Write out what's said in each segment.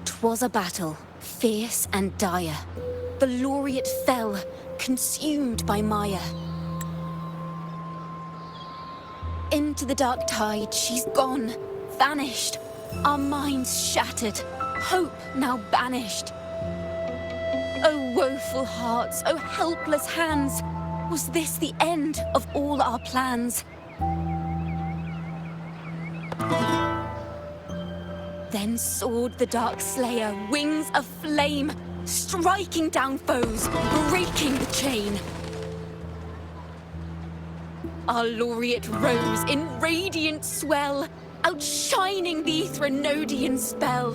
'Twas a battle, fierce and dire. The laureate fell, consumed by mire. Into the dark tide she's gone, vanished. Our minds shattered, hope now banished. Oh woeful hearts, oh helpless hands, was this the end of all our plans? Then soared the dark slayer, wings of flame, striking down foes, breaking the chain. Our laureate rose in radiant swell, outshining the Threnodian spell.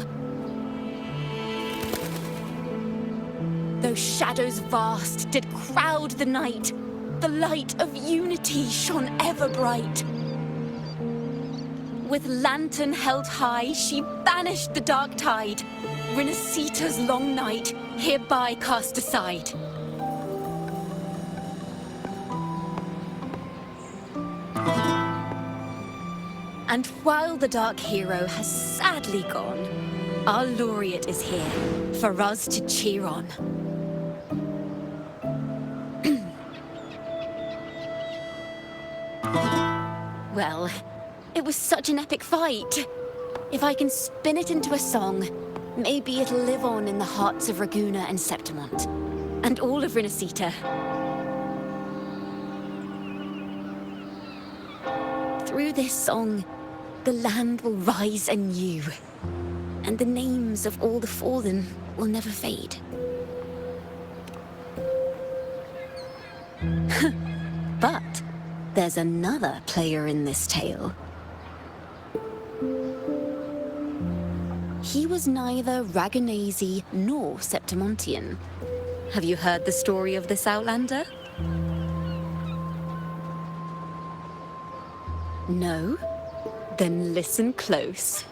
Though shadows vast did crowd the night, the light of unity shone ever bright. With lantern held high, she banished the dark tide, Rinasita's long night hereby cast aside. And while the dark hero has sadly gone, our laureate is here for us to cheer on. Well, it was such an epic fight. If I can spin it into a song, maybe it'll live on in the hearts of Raguna and Septimont, and all of Rinasita. Through this song, the land will rise anew, and the names of all the fallen will never fade. But there's another player in this tale. He was neither Raganese nor Septimontian. Have you heard the story of this outlander? No? Then listen close.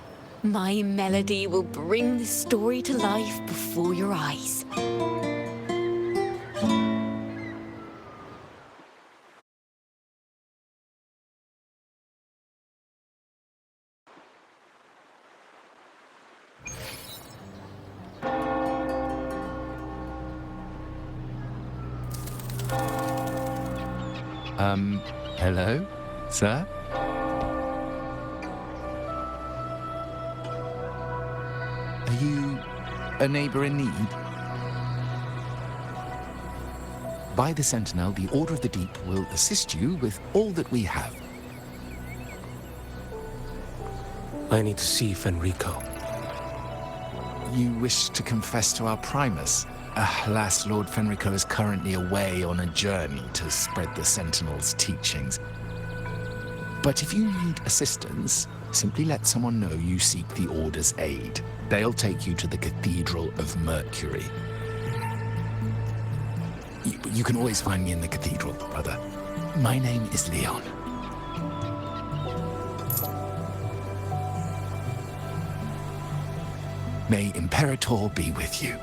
My melody will bring the story to life before your eyes. Hello, sir? Are you a neighbor in need? By the Sentinel, the Order of the Deep will assist you with all that we have. I need to see Fenrico. You wish to confess to our Primus? Alas, Lord Fenrico is currently away on a journey to spread the Sentinel's teachings. But if you need assistance, simply let someone know you seek the Order's aid. They'll take you to the Cathedral of Mercury. You can always find me in the Cathedral, brother. My name is Leon. May Imperator be with you.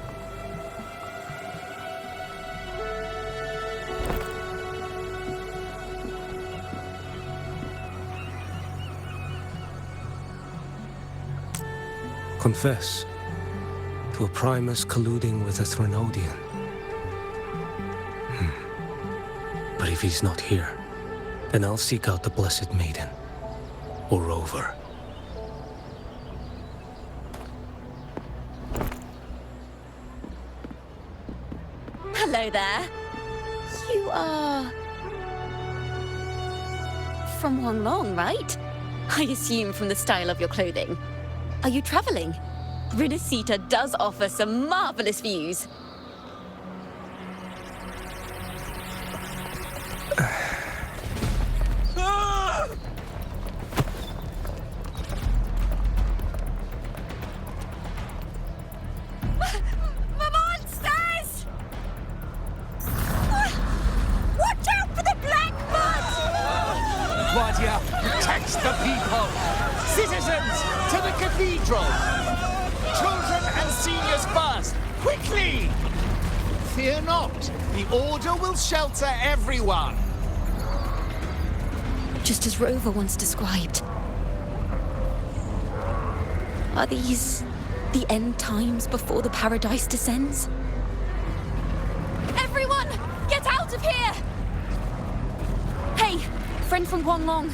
Confess to a Primus colluding with a Threnodian. But if he's not here, then I'll seek out the Blessed Maiden, or Rover. Hello there. You are... from Huanglong, right? I assume from the style of your clothing. Are you traveling? Rinasita does offer some marvelous views. Protects the people! Citizens, to the cathedral! Children and seniors first! Quickly! Fear not. The Order will shelter everyone. Just as Rover once described. Are these the end times before the paradise descends? Everyone, get out of here! Hey, friend from Huanglong,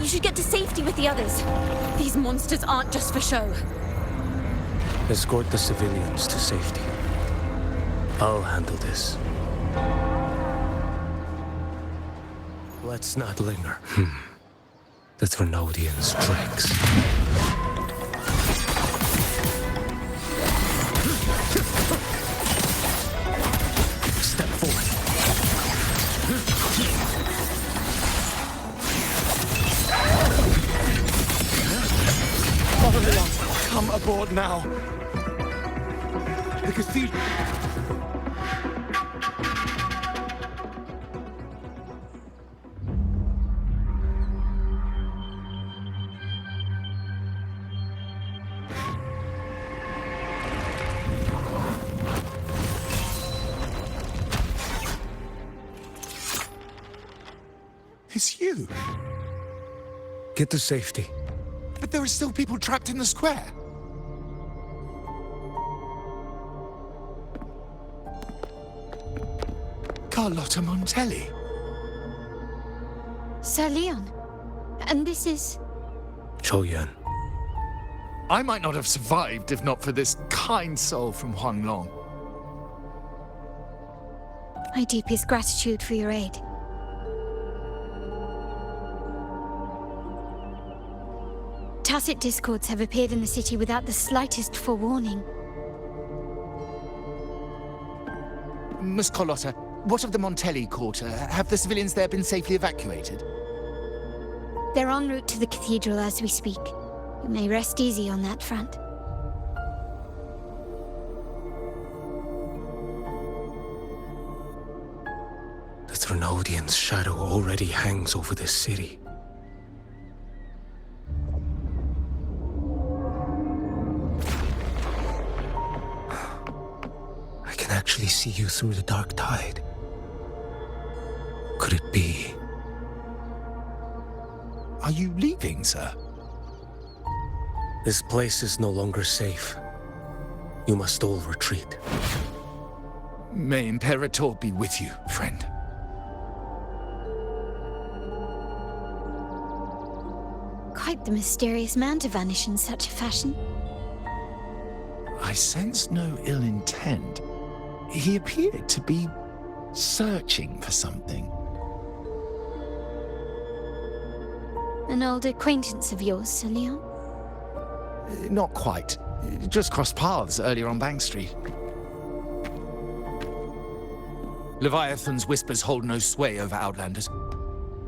you should get to safety with the others. These monsters aren't just for show. Escort the civilians to safety. I'll handle this. Let's not linger. The Thrunodians' tricks. Step forward. Father Leon, come aboard now. The cathedral... It's you. Get to safety. But there are still people trapped in the square. Carlotta Montelli. Sir Leon, and this is... Qiuyuan. I might not have survived if not for this kind soul from Huanglong. My deepest gratitude for your aid. Tacit discords have appeared in the city without the slightest forewarning. Miss Carlotta, what of the Montelli quarter? Have the civilians there been safely evacuated? They're en route to the cathedral as we speak. You may rest easy on that front. The Thrunodians' shadow already hangs over this city. I can actually see you through the dark tide. Could it be? Are you leaving, sir? This place is no longer safe. You must all retreat. May Imperator be with you, friend. Quite the mysterious man to vanish in such a fashion. I sense no ill intent. He appeared to be searching for something. An old acquaintance of yours, Sir Leon? Not quite. Just crossed paths earlier on Bank Street. Leviathan's whispers hold no sway over Outlanders.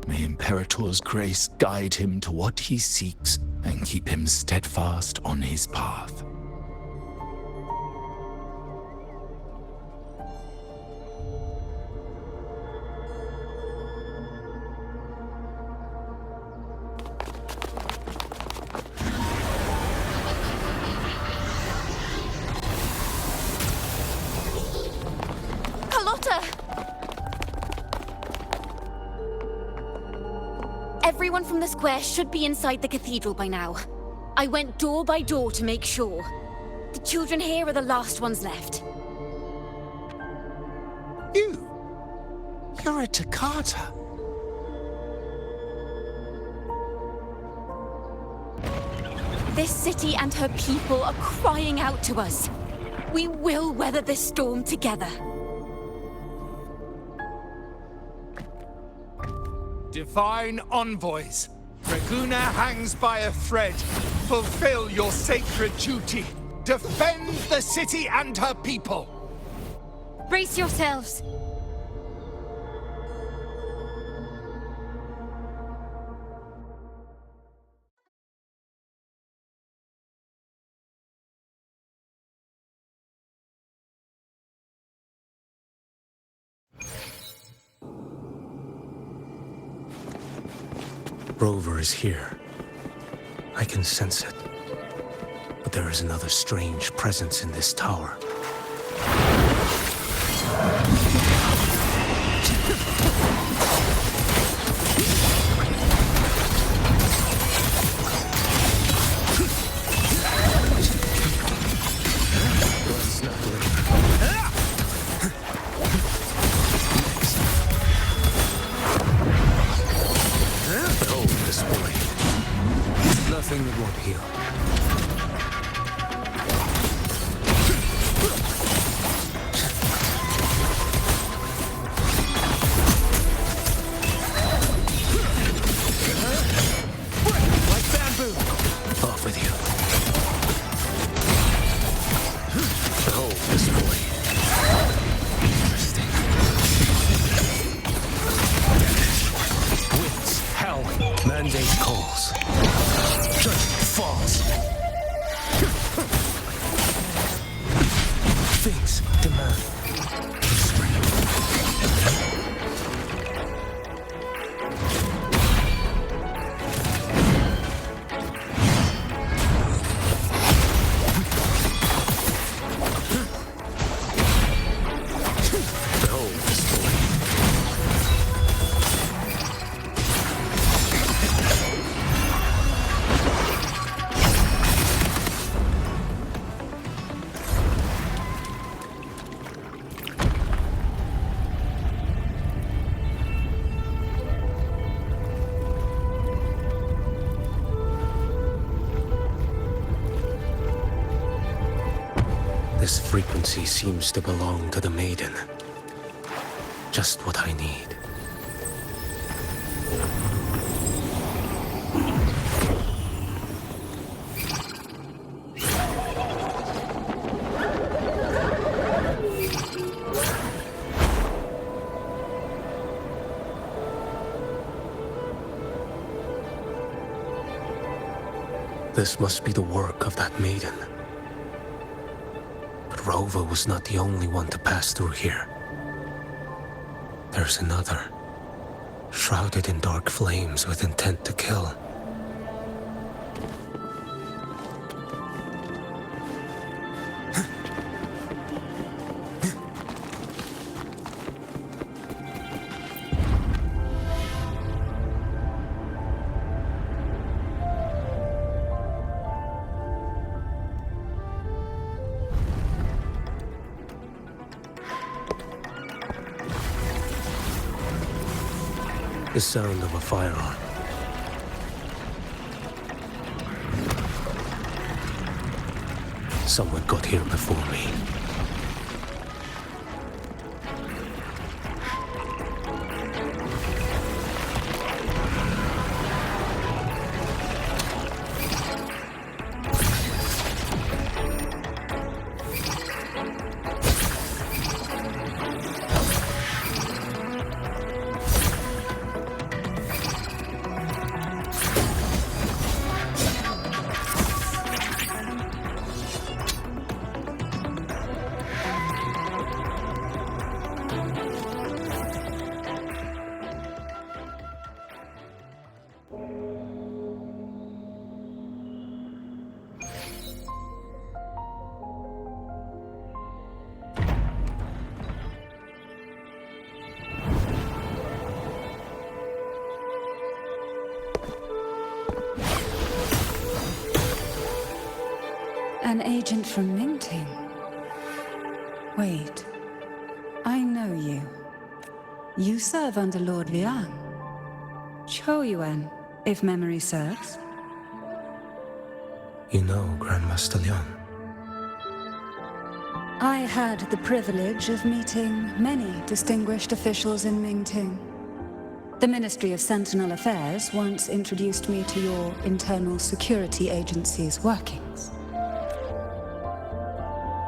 May Imperator's grace guide him to what he seeks and keep him steadfast on his path. Everyone from the square should be inside the cathedral by now. I went door by door to make sure. The children here are the last ones left. You're a Takata. This city and her people are crying out to us. We will weather this storm together. Divine envoys, Reguna hangs by a thread. Fulfill your sacred duty. Defend the city and her people. Brace yourselves. Rover is here. I can sense it. But there is another strange presence in this tower. Things demand restraint. Behold the story. This frequency seems to belong to the maiden. Just what I need. This must be the work of that maiden. Rova was not the only one to pass through here. There's another, shrouded in dark flames with intent to kill. The sound of a firearm. Someone got here before me. An agent from Mingting? Wait, I know you. You serve under Lord Liang. Qiuyuan, if memory serves. You know Grandmaster Liang. I had the privilege of meeting many distinguished officials in Mingting. The Ministry of Sentinel Affairs once introduced me to your internal security agency's workings.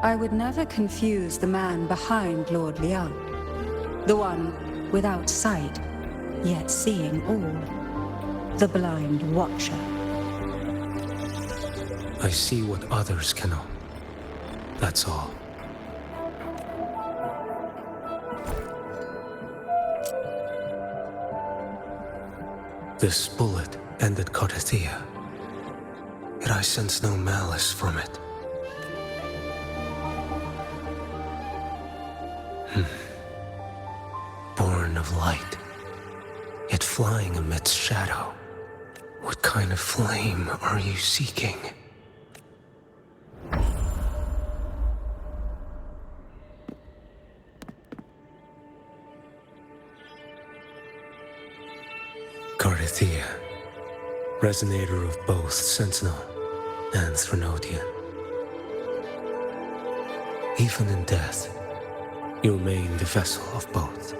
I would never confuse the man behind Lord Liang, the one without sight, yet seeing all, the blind watcher. I see what others cannot. That's all. This bullet ended Qiuyuan, yet I sense no malice from it. Born of light, yet flying amidst shadow. What kind of flame are you seeking? Qiuyuan, resonator of both Sentinel and Threnodian. Even in death, you remain the vessel of both.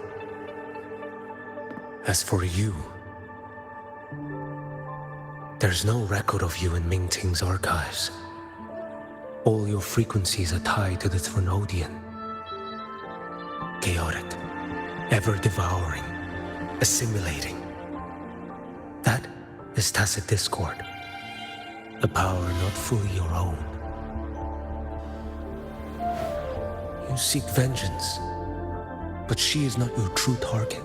As for you, there's no record of you in Mingting's archives. All your frequencies are tied to the Threnodian. Chaotic, ever-devouring, assimilating. That is tacit discord, a power not fully your own. seek vengeance, but she is not your true target.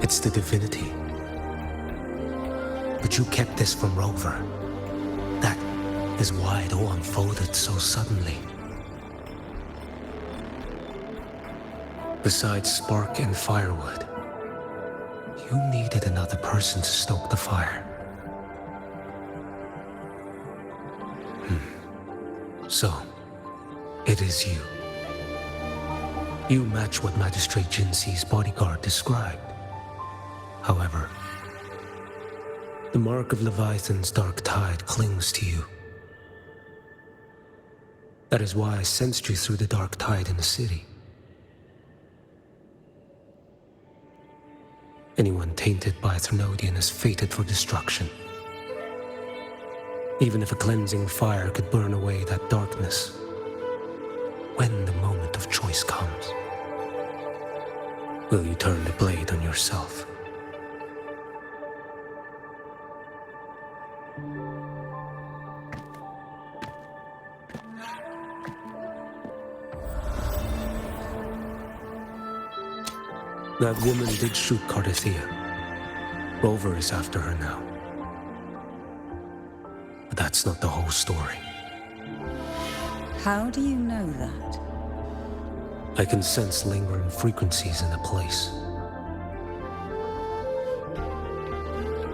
It's the divinity. But you kept this from Rover. That is why it all unfolded so suddenly. Besides spark and firewood, you needed another person to stoke the fire. So, it is you. You match what Magistrate Jinxi's bodyguard described. However, the mark of Leviathan's dark tide clings to you. That is why I sensed you through the dark tide in the city. Anyone tainted by a Thermodian is fated for destruction. Even if a cleansing fire could burn away that darkness, when the moment of choice comes, will you turn the blade on yourself? That woman did shoot Cardathia. Rover is after her now. But that's not the whole story. How do you know that? I can sense lingering frequencies in the place.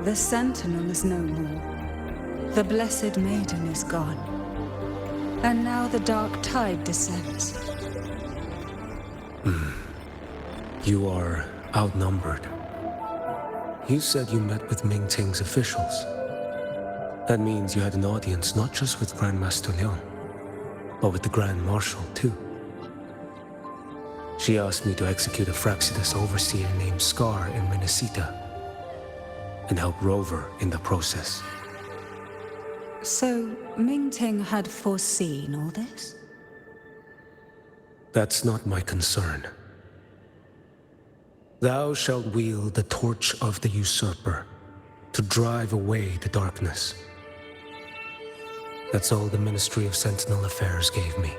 The Sentinel is no more. The Blessed Maiden is gone. And now the dark tide descends. You are outnumbered. You said you met with Ming Ting's officials. That means you had an audience not just with Grandmaster Liang, but with the Grand Marshal too. She asked me to execute a Fraxidus overseer named Scar in Minnesota and help Rover in the process. So, Ming Ting had foreseen all this? That's not my concern. Thou shalt wield the torch of the usurper to drive away the darkness. That's all the Ministry of Sentinel Affairs gave me.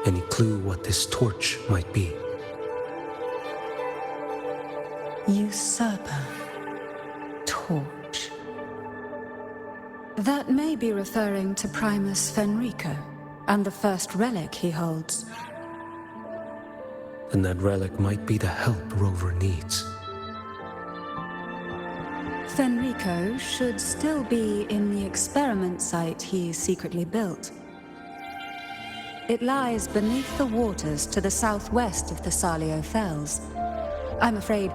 Any clue what this torch might be? Usurper. Torch. That may be referring to Primus Fenrico and the first relic he holds. And that relic might be the help Rover needs. Fenrico should still be in the experiment site he secretly built. It lies beneath the waters to the southwest of the Salio Fells. I'm afraid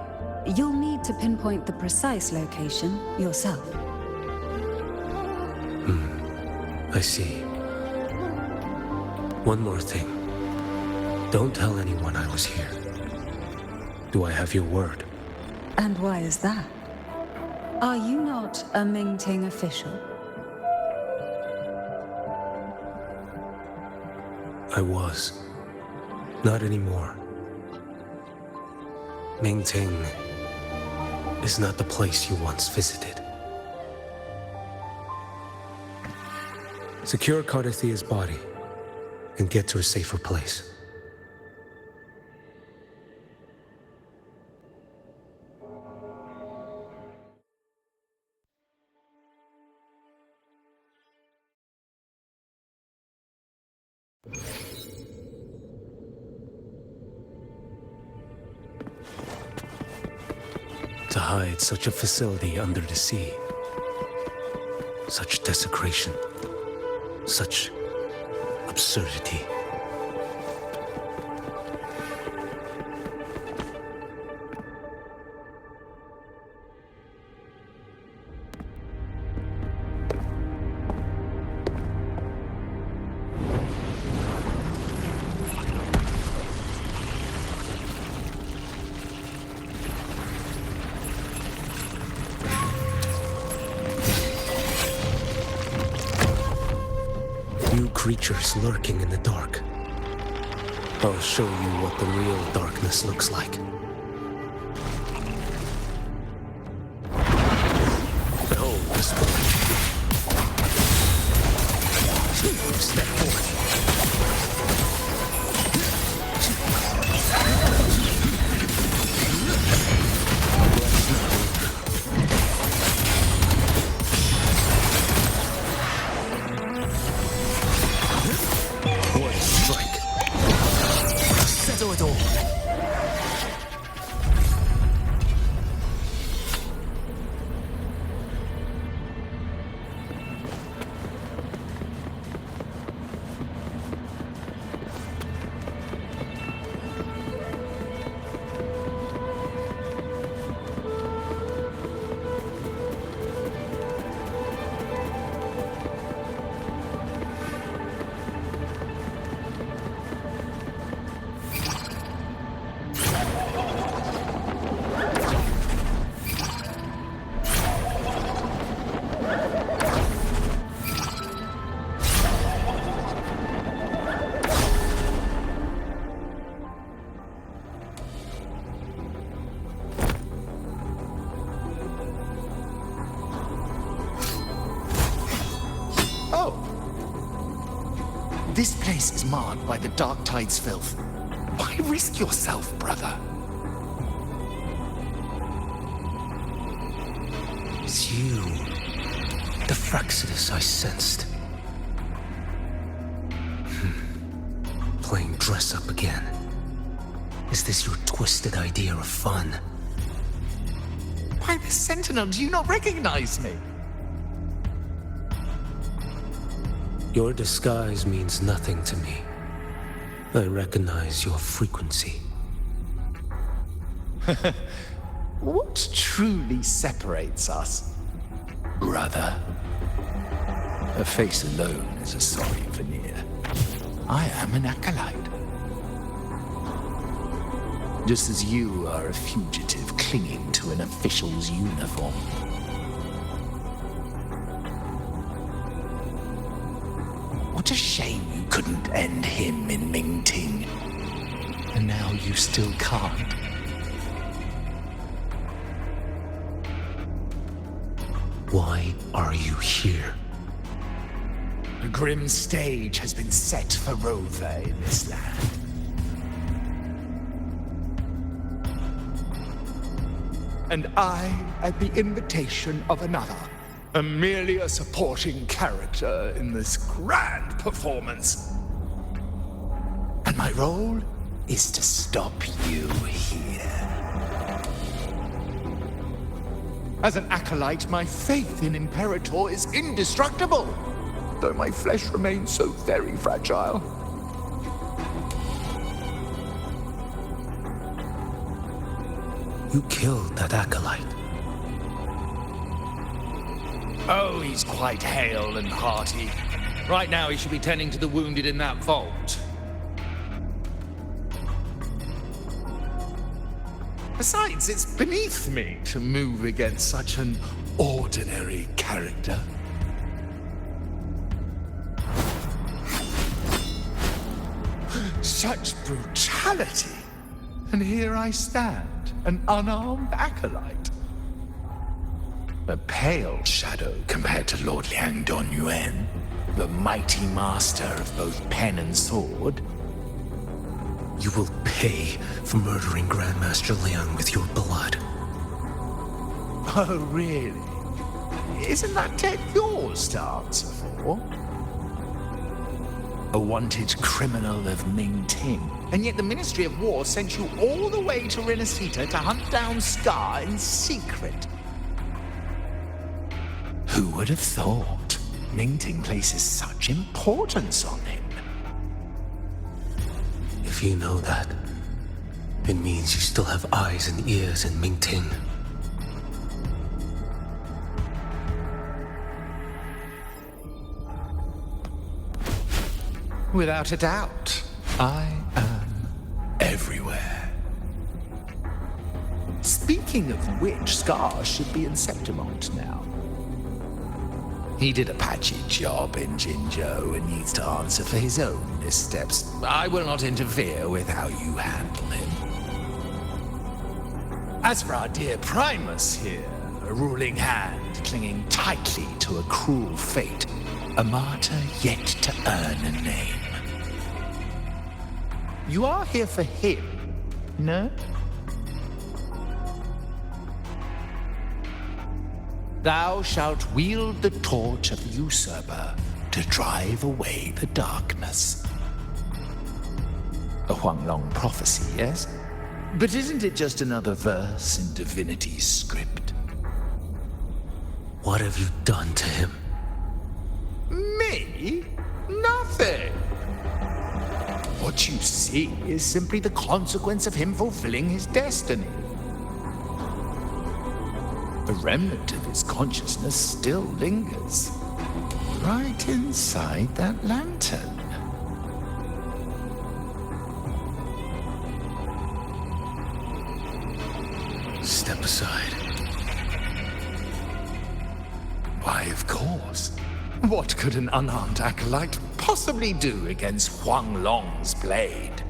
you'll need to pinpoint the precise location yourself. I see. One more thing. Don't tell anyone I was here. Do I have your word? And why is that? Are you not a Ming Ting official? I was. Not anymore. Ming Ting is not the place you once visited. Secure Cardathia's body and get to a safer place. To hide such a facility under the sea. Such desecration. Such absurdity. Creatures lurking in the dark. I'll show you what the real darkness looks like. Behold this one. Step forward. place is marred by the Dark Tide's filth. Why risk yourself, brother? It's you. The Fraxidus I sensed. Playing dress up again. Is this your twisted idea of fun? Why, the Sentinel, do you not recognize me? Your disguise means nothing to me. I recognize your frequency. What truly separates us, brother? A face alone is a sorry veneer. I am an acolyte. Just as you are a fugitive clinging to an official's uniform. What a shame you couldn't end him in Mingting. And now you still can't. Why are you here? A grim stage has been set for Rover in this land. And I, at the invitation of another, am merely a supporting character in this grand performance. And my role is to stop you here. As an acolyte, my faith in Imperator is indestructible, though my flesh remains so very fragile. You killed that acolyte. Oh, he's quite hale and hearty. Right now he should be tending to the wounded in that vault. Besides, it's beneath me to move against such an ordinary character. Such brutality! And here I stand, an unarmed acolyte. A pale shadow compared to Lord Liang Donyuan, the mighty master of both pen and sword. You will pay for murdering Grandmaster Liang with your blood. Oh, really? Isn't that debt yours to answer for? A wanted criminal of Mingting. And yet the Ministry of War sent you all the way to Renacita to hunt down Scar in secret. Who would have thought Mingting places such importance on him? If you know that, it means you still have eyes and ears in Mingting. Without a doubt, I am everywhere. Speaking of which, Scar should be in Septimont now. He did a patchy job in Jinzhou and needs to answer for his own missteps. I will not interfere with how you handle him. As for our dear Primus here, a ruling hand clinging tightly to a cruel fate, a martyr yet to earn a name. You are here for him, no? Thou shalt wield the torch of the usurper to drive away the darkness. A Huanglong prophecy, yes? But isn't it just another verse in divinity's script? What have you done to him? Me? Nothing! What you see is simply the consequence of him fulfilling his destiny. A remnant of his consciousness still lingers, right inside that lantern. Step aside. Why, of course. What could an unarmed acolyte possibly do against Huanglong's blade?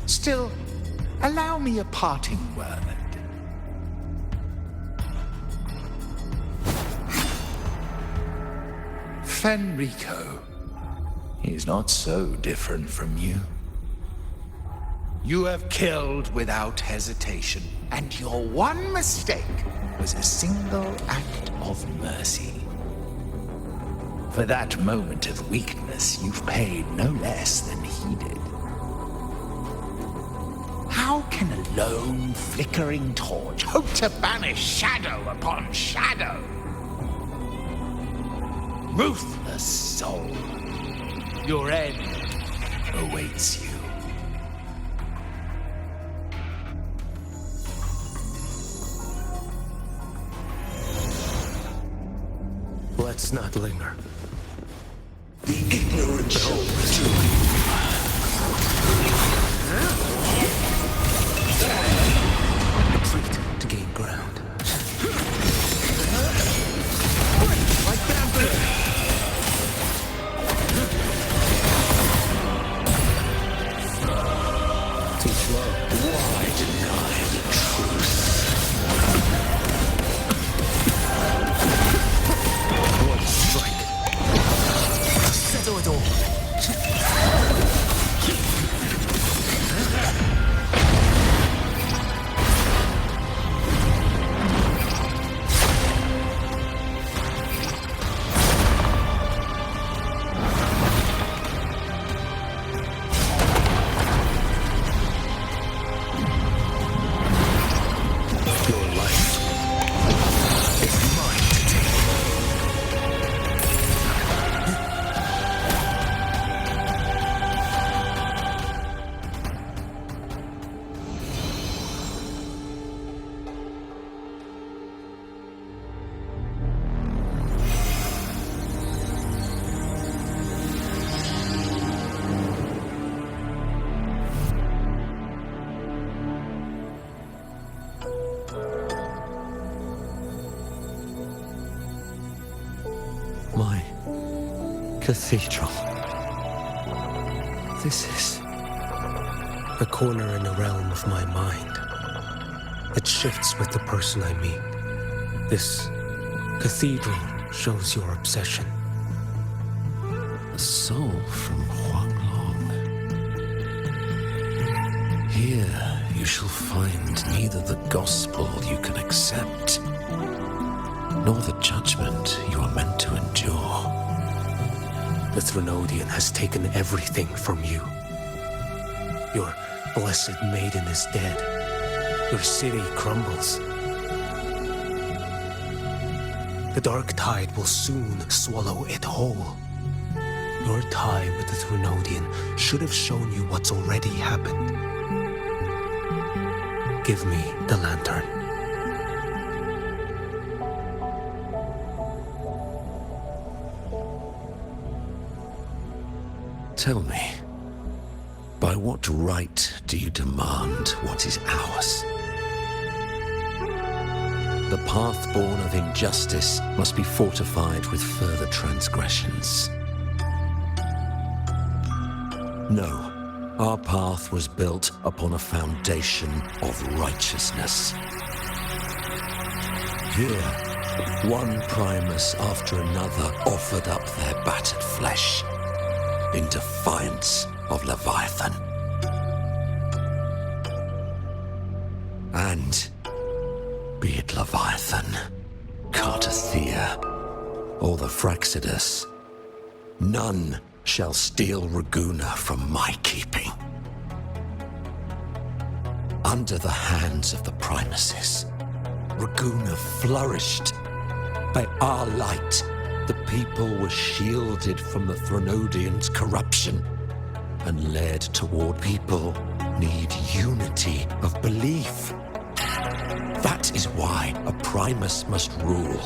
Still, allow me a parting word. Fenrico, He's not so different from you. You have killed without hesitation, and your one mistake was a single act of mercy. For that moment of weakness, you've paid no less than he did. How can a lone, flickering torch hope to banish shadow upon shadow? Ruthless soul, your end awaits you. Let's not linger. The ignorant shall Retreat to gain ground. Like bamboo! Too slow. Why deny the truth? One strike. Settle it all. Your life is mine to take. My cathedral. This is a corner in the realm of my mind. It shifts with the person I meet. This cathedral shows your obsession. A soul from Huanglong. Here you shall find neither the gospel you can accept, nor the judgment you are meant to endure. The Threnodian has taken everything from you. Your blessed maiden is dead. Your city crumbles. The dark tide will soon swallow it whole. Your tie with the Threnodian should have shown you what's already happened. Give me the lantern. Tell me, by what right do you demand what is ours? The path born of injustice must be fortified with further transgressions. No, our path was built upon a foundation of righteousness. Here, one primus after another offered up their battered flesh in defiance of Leviathan. And be it Leviathan, Cartathea, or the Fraxidus, none shall steal Raguna from my keeping. Under the hands of the primuses, Raguna flourished. By our light, the people were shielded from the Threnodians' corruption and led toward people need unity of belief. That is why a primus must rule.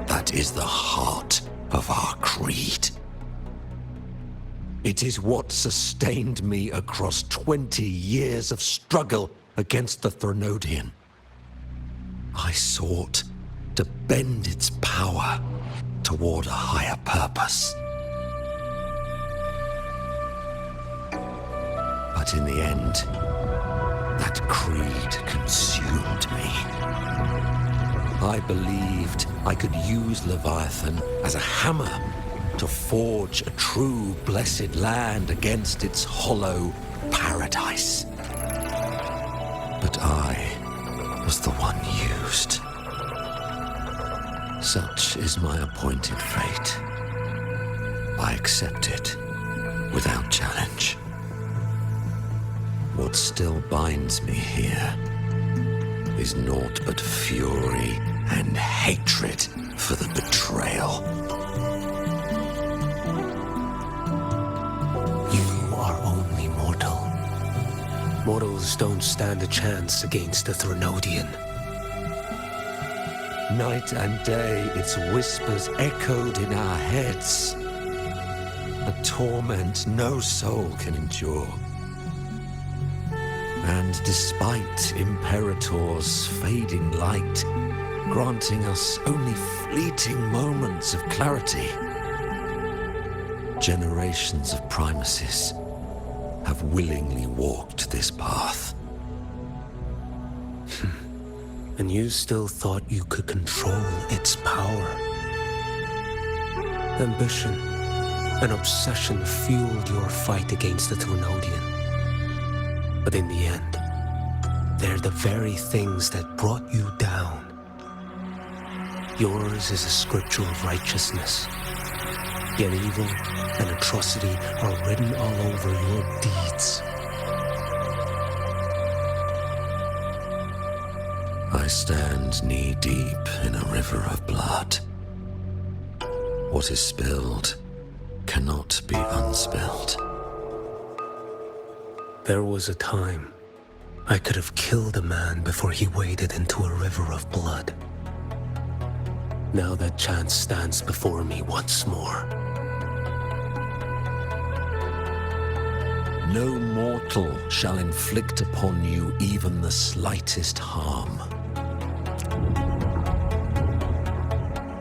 That is the heart of our creed. It is what sustained me across 20 years of struggle against the Threnodian. I sought to bend its power toward a higher purpose. But in the end, that creed consumed me. I believed I could use Leviathan as a hammer to forge a true blessed land against its hollow paradise. But I was the one used. Such is my appointed fate. I accept it without challenge. What still binds me here is naught but fury and hatred for the betrayal. You are only mortal. Mortals don't stand a chance against the Threnodian. Night and day, its whispers echoed in our heads. A torment no soul can endure. And despite Imperator's fading light, granting us only fleeting moments of clarity, generations of primacies have willingly walked this path. And you still thought you could control its power. Ambition and obsession fueled your fight against the Threnodian. But in the end, they're the very things that brought you down. Yours is a scripture of righteousness, yet evil and atrocity are written all over your deeds. I stand knee-deep in a river of blood. What is spilled cannot be unspilled. There was a time I could have killed a man before he waded into a river of blood. Now that chance stands before me once more. No mortal shall inflict upon you even the slightest harm.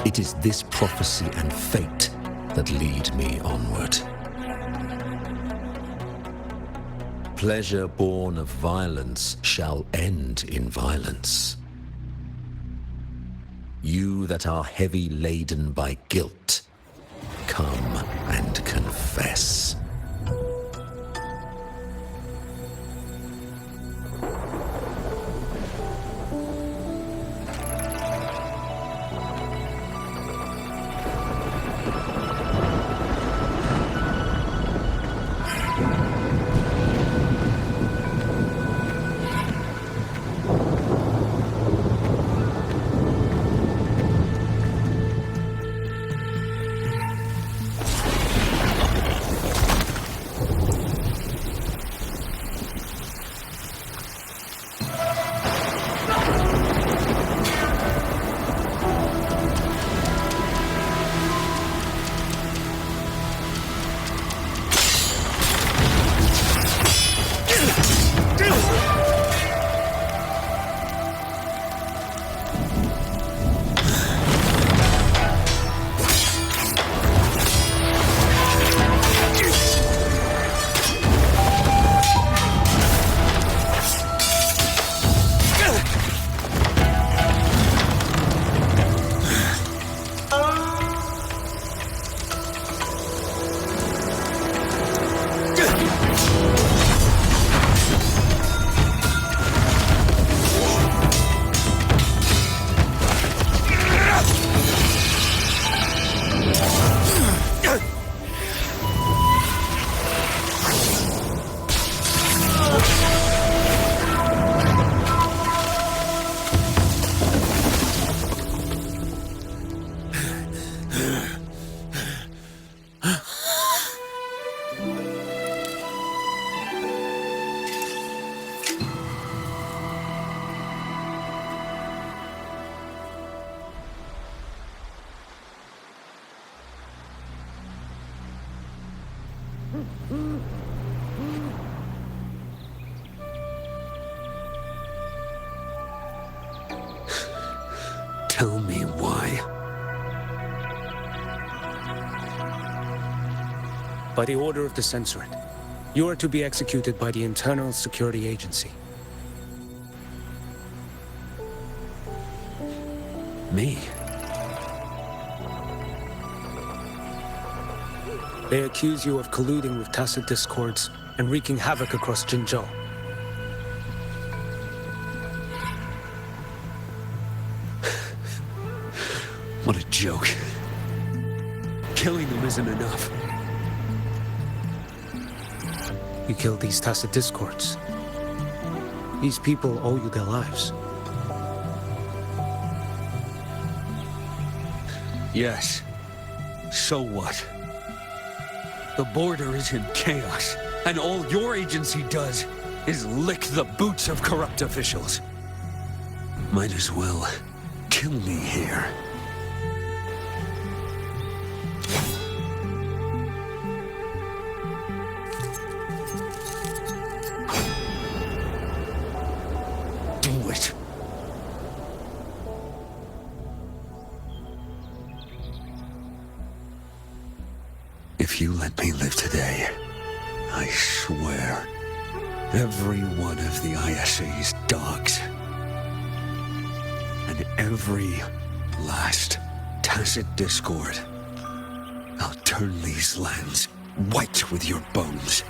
It is this prophecy and fate that lead me onward. Pleasure born of violence shall end in violence. You that are heavy laden by guilt, come and confess. Tell me why. By the order of the Censorate, you are to be executed by the Internal Security Agency. Me? They accuse you of colluding with tacit discords and wreaking havoc across Jinzhou. What a joke. Killing them isn't enough. You killed these tacit discords. These people owe you their lives. Yes. So what? The border is in chaos, and all your agency does is lick the boots of corrupt officials. Might as well kill me here. Do it. If you let me live today, I swear, every one of the ISA's dogs, and every last tacit discord, I'll turn these lands white with your bones.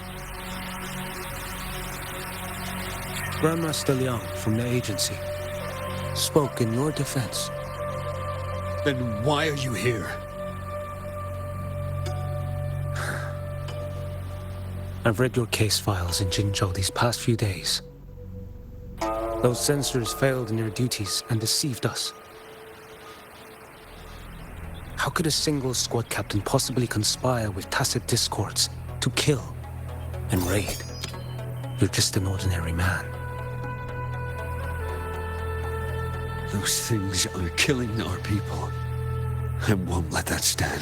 Grandmaster Liang from the agency spoke in your defense. Then why are you here? I've read your case files in Jinzhou these past few days. Those censors failed in their duties and deceived us. How could a single squad captain possibly conspire with tacit discords to kill and raid? You're just an ordinary man. Those things are killing our people. I won't let that stand.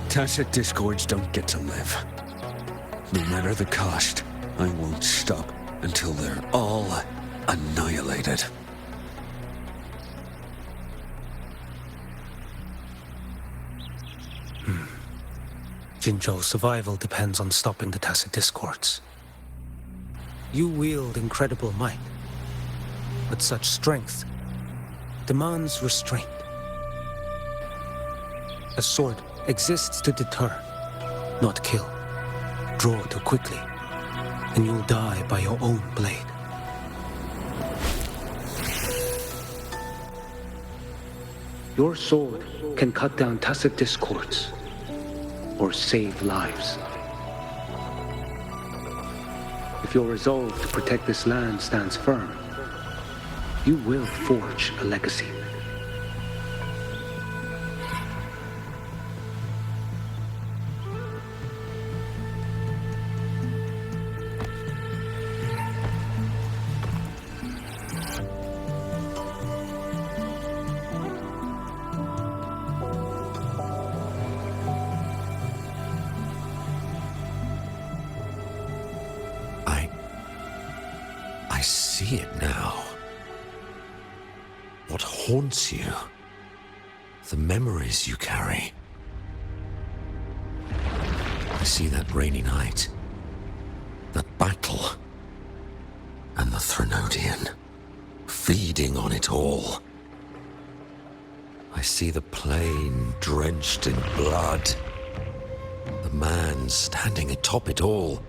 Tacit discords don't get to live. No matter the cost, I won't stop until they're all annihilated. Jinzhou's survival depends on stopping the tacit discords. You wield incredible might, but such strength demands restraint. A sword exists to deter, not kill. Draw too quickly, and you'll die by your own blade. Your sword can cut down tacit discords, or save lives. If your resolve to protect this land stands firm, you will forge a legacy. I see it now. What haunts you? The memories you carry. I see that rainy night, that battle, and the Threnodian, feeding on it all. I see the plain drenched in blood, the man standing atop it all,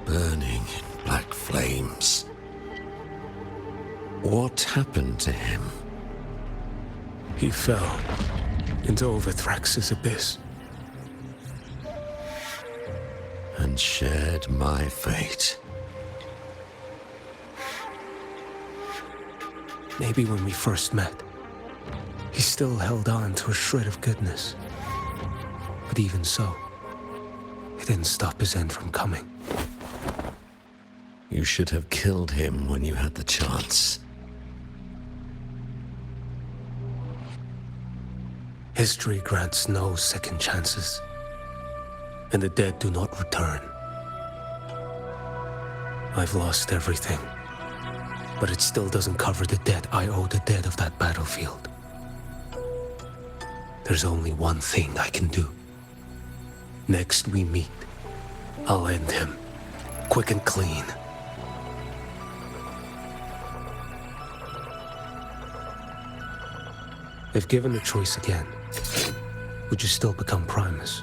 burning in black flames. What happened to him? He fell into Overthrax's abyss. And shared my fate. Maybe when we first met, he still held on to a shred of goodness. But even so, it didn't stop his end from coming. You should have killed him when you had the chance. History grants no second chances, and the dead do not return. I've lost everything, but it still doesn't cover the debt I owe the dead of that battlefield. There's only one thing I can do. Next we meet, I'll end him, quick and clean. If given the choice again, would you still become Primus?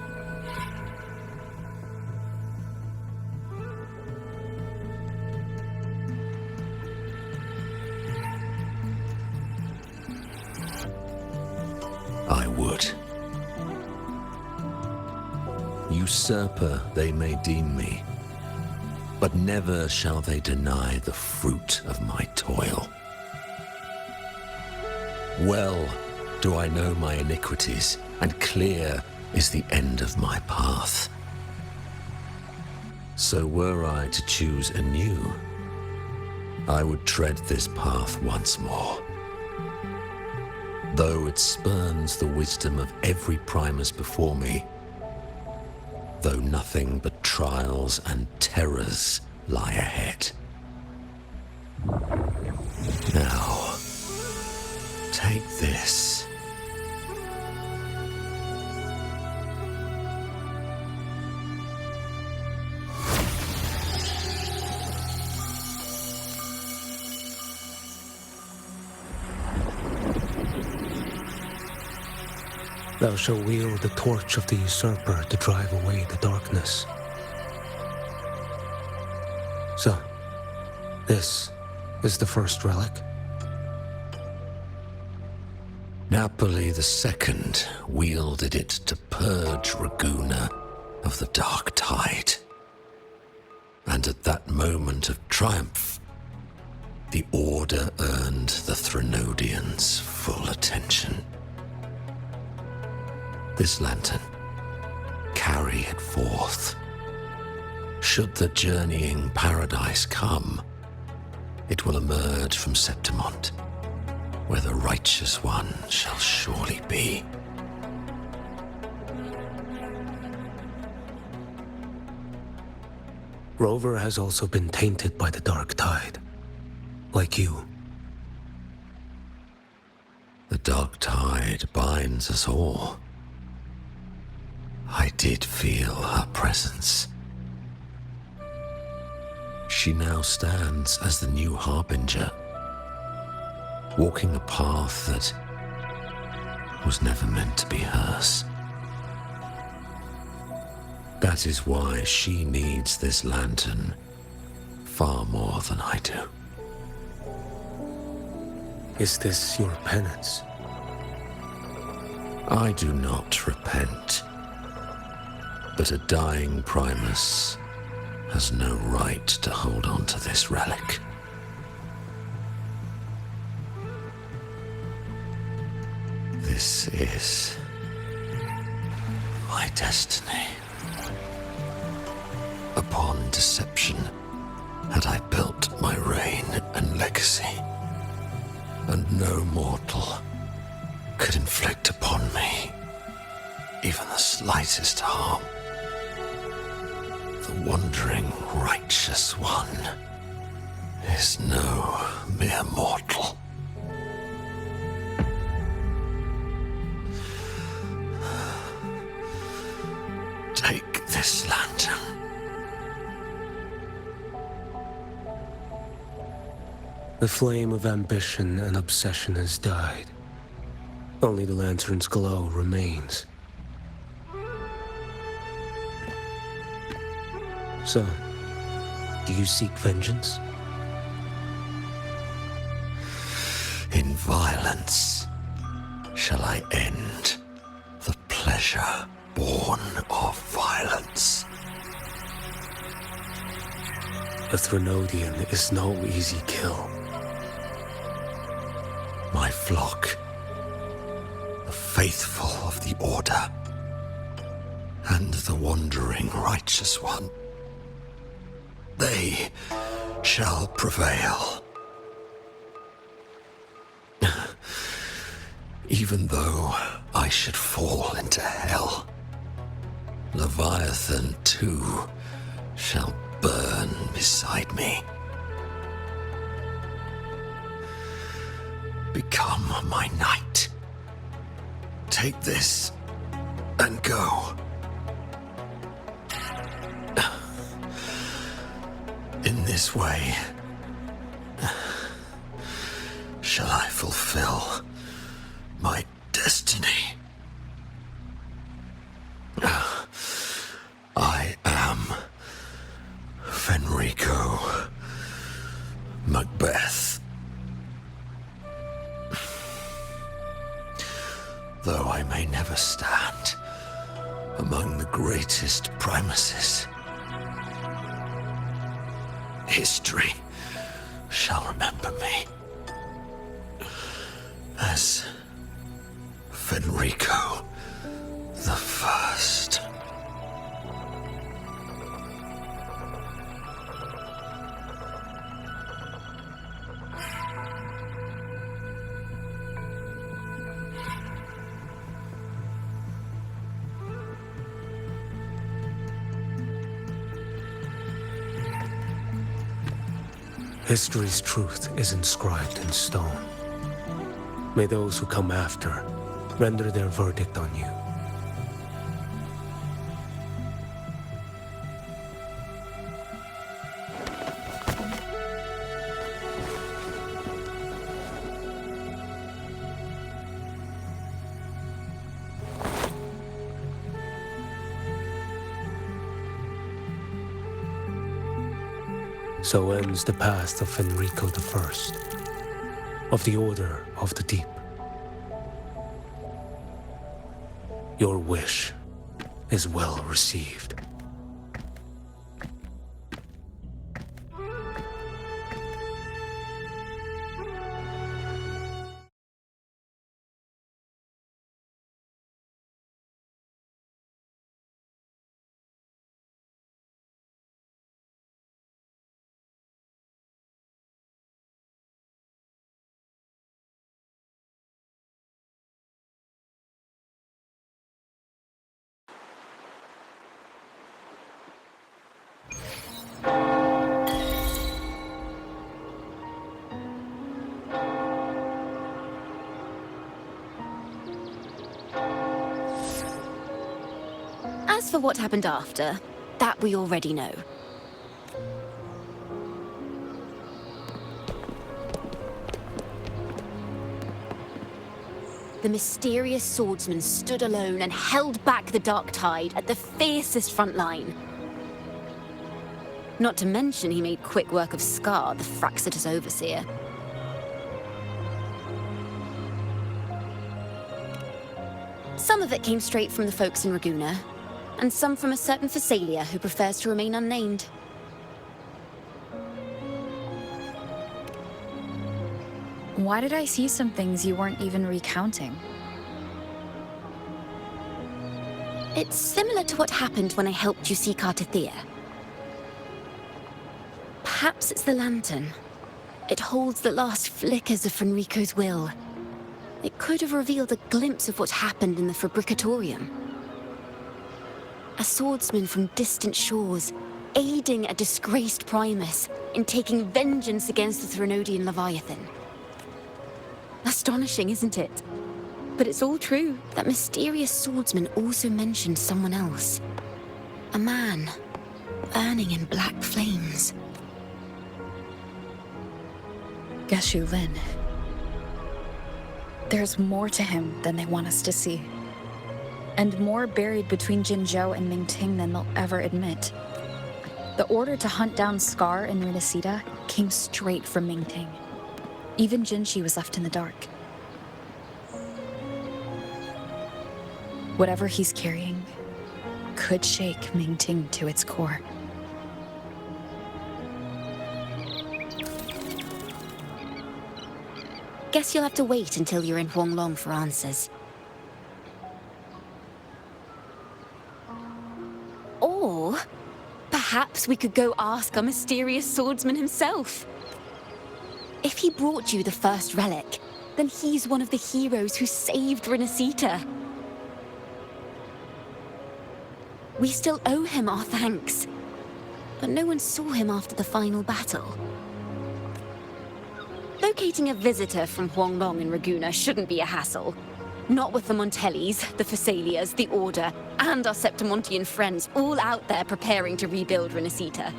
I would. Usurper they may deem me, but never shall they deny the fruit of my toil. Well do I know my iniquities, and clear is the end of my path. So were I to choose anew, I would tread this path once more. Though it spurns the wisdom of every Primus before me, though nothing but trials and terrors lie ahead. Now, take this. Thou shalt wield the torch of the usurper to drive away the darkness. So, this is the first relic? Napoli II wielded it to purge Raguna of the dark tide. And at that moment of triumph, the Order earned the Threnodians' full attention. This lantern, carry it forth. Should the journeying paradise come, it will emerge from Septimont, where the righteous one shall surely be. Rover has also been tainted by the dark tide, like you. The dark tide binds us all. I did feel her presence. She now stands as the new harbinger, walking a path that was never meant to be hers. That is why she needs this lantern far more than I do. Is this your penance? I do not repent, but a dying Primus has no right to hold on to this relic. This is my destiny. Upon deception had I built my reign and legacy, and no mortal could inflict upon me even the slightest harm. The wandering righteous one is no mere mortal. Take this lantern. The flame of ambition and obsession has died. Only the lantern's glow remains. So, do you seek vengeance? In violence shall I end the pleasure born of violence. A Threnodian is no easy kill. My flock, the faithful of the Order, and the wandering righteous one, they shall prevail. Even though I should fall into hell, Leviathan too shall burn beside me. Become my knight. Take this and go. In this way, shall I fulfill my destiny. Fenrico, Macbeth. Though I may never stand among the greatest primacies, history shall remember me as Fenrico the First. History's truth is inscribed in stone. May those who come after render their verdict on you. So ends the past of Fenrico I, of the Order of the Deep. Your wish is well received. As for what happened after, that we already know. The mysterious swordsman stood alone and held back the dark tide at the fiercest front line. Not to mention he made quick work of Scar, the Fraxitus overseer. Some of it came straight from the folks in Ragusa, and some from a certain Phasalia who prefers to remain unnamed. Why did I see some things you weren't even recounting? It's similar to what happened when I helped you seek Artathea. Perhaps it's the lantern. It holds the last flickers of Fenrico's will. It could have revealed a glimpse of what happened in the Fabricatorium. A swordsman from distant shores, aiding a disgraced Primus in taking vengeance against the Threnodian Leviathan. Astonishing, isn't it? But it's all true. That mysterious swordsman also mentioned someone else. A man, burning in black flames. Qiuyuan. There's more to him than they want us to see. And more buried between Jinzhou and Mingting than they'll ever admit. The order to hunt down Scar and Renacita came straight from Mingting. Even Jinshi was left in the dark. Whatever he's carrying could shake Mingting to its core. Guess you'll have to wait until you're in Huanglong for answers. Or perhaps we could go ask our mysterious swordsman himself. If he brought you the first relic, then he's one of the heroes who saved Renacita. We still owe him our thanks, but no one saw him after the final battle. Locating a visitor from Huanglong in Ragusa shouldn't be a hassle. Not with the Montellis, the Phasalias, the Order, and our Septimontian friends all out there preparing to rebuild Renacita.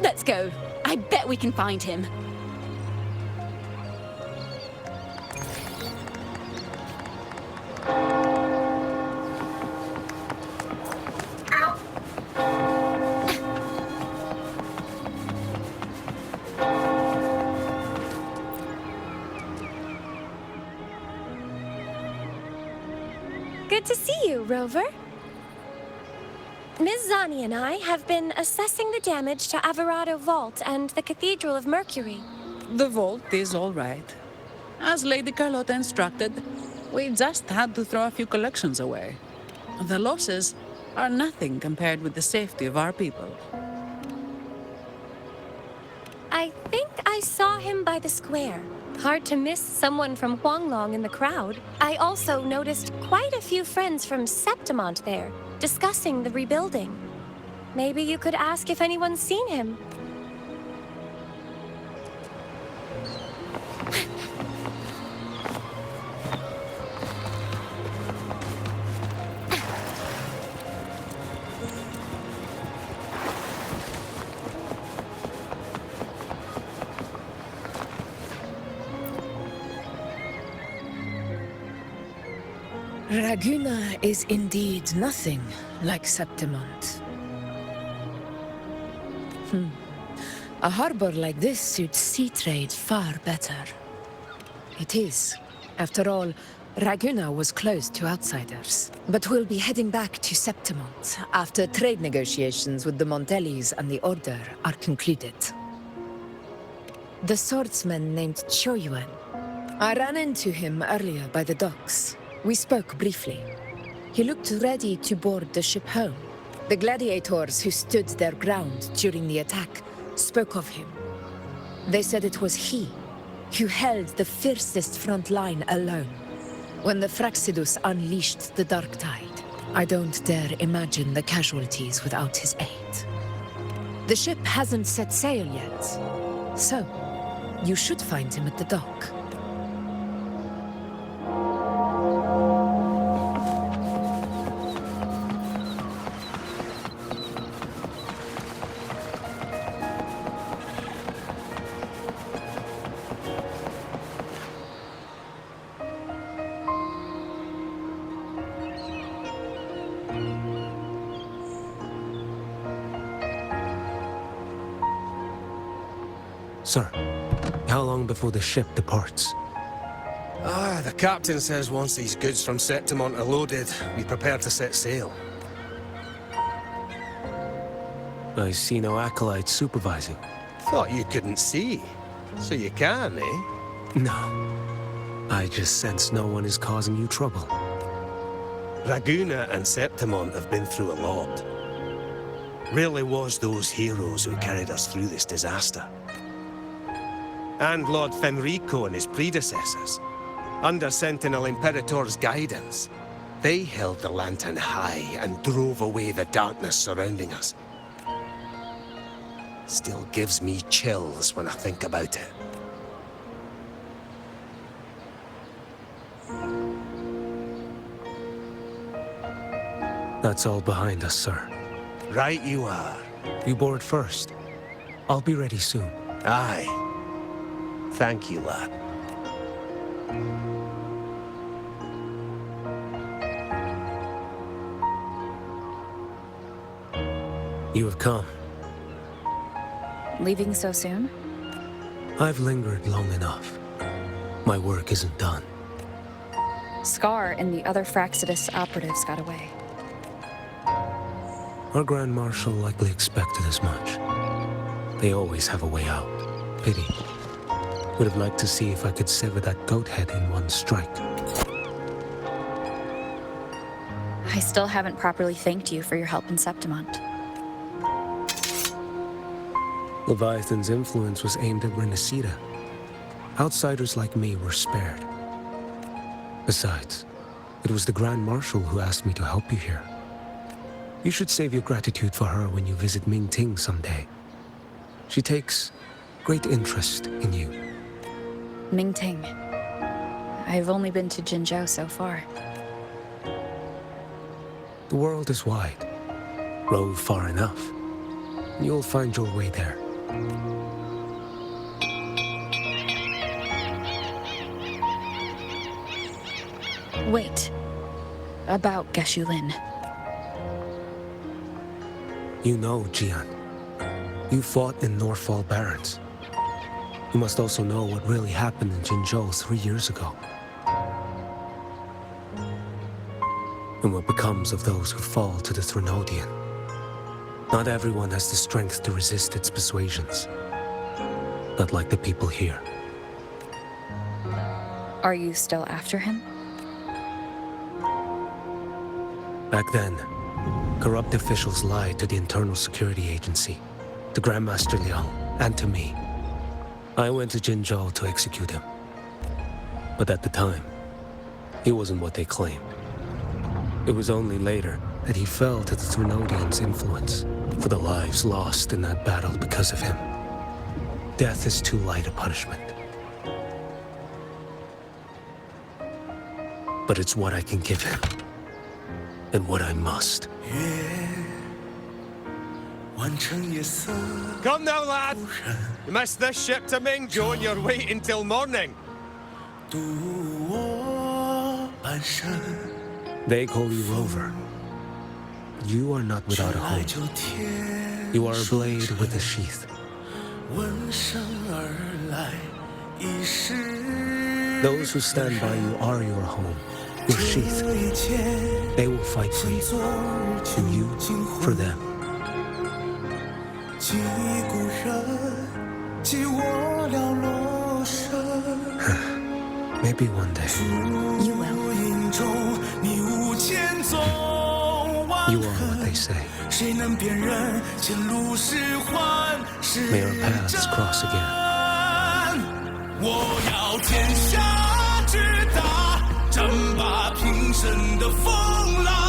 Let's go. I bet we can find him. Good to see you, Rover. Ms. Zani and I have been assessing the damage to Averado Vault and the Cathedral of Mercury. The vault is all right. As Lady Carlotta instructed, we just had to throw a few collections away. The losses are nothing compared with the safety of our people. I think I saw him by the square. Hard to miss someone from Huanglong in the crowd. I also noticed quite a few friends from Septimont there, discussing the rebuilding. Maybe you could ask if anyone's seen him. Raguna is indeed nothing like Septimont. A harbor like this suits sea trade far better. It is. After all, Raguna was closed to outsiders. But we'll be heading back to Septimont after trade negotiations with the Montellis and the Order are concluded. The swordsman named Qiuyuan. I ran into him earlier by the docks. We spoke briefly. He looked ready to board the ship home. The gladiators who stood their ground during the attack spoke of him. They said it was he who held the fiercest front line alone when the Fraxidus unleashed the Dark Tide. I don't dare imagine the casualties without his aid. The ship hasn't set sail yet, so you should find him at the dock. Sir, how long before the ship departs? The captain says once these goods from Septimont are loaded, we prepare to set sail. I see no acolytes supervising. Thought you couldn't see. So you can, eh? No. I just sense no one is causing you trouble. Raguna and Septimont have been through a lot. Really was those heroes who carried us through this disaster. And Lord Fenrico and his predecessors, under Sentinel Imperator's guidance, they held the lantern high and drove away the darkness surrounding us. Still gives me chills when I think about it. That's all behind us, sir. Right you are. You board first. I'll be ready soon. Aye. Thank you, lad. You have come. Leaving so soon? I've lingered long enough. My work isn't done. Scar and the other Fraxidus operatives got away. Our Grand Marshal likely expected as much. They always have a way out. Pity. Would have liked to see if I could sever that goat head in one strike. I still haven't properly thanked you for your help in Septimont. Leviathan's influence was aimed at Renacida. Outsiders like me were spared. Besides, it was the Grand Marshal who asked me to help you here. You should save your gratitude for her when you visit Mingting someday. She takes great interest in you. Mingting. I've only been to Jinzhou so far. The world is wide. Rove far enough, and you'll find your way there. Wait. About Geshu-Lin. You know, Jian. You fought in Northfall Barrens. You must also know what really happened in Jinzhou 3 years ago. and what becomes of those who fall to the Threnodian. Not everyone has the strength to resist its persuasions. Not like the people here. Are you still after him? Back then, corrupt officials lied to the Internal Security Agency, to Grandmaster Liang, and to me. I went to Jinzhou to execute him. But at the time, he wasn't what they claimed. It was only later that he fell to the Threnodians' influence, for the lives lost in that battle because of him. Death is too light a punishment. But it's what I can give him, and what I must. Come now, lad! You missed this ship to Mingzhou and you're waiting till morning. They call you Rover. You are not without a home. You are a blade with a sheath. Those who stand by you are your home, your sheath. They will fight for you, and you for them. Maybe one day. You will. You are what they say. May our paths cross again. 我要天下之大，争霸平生的风浪。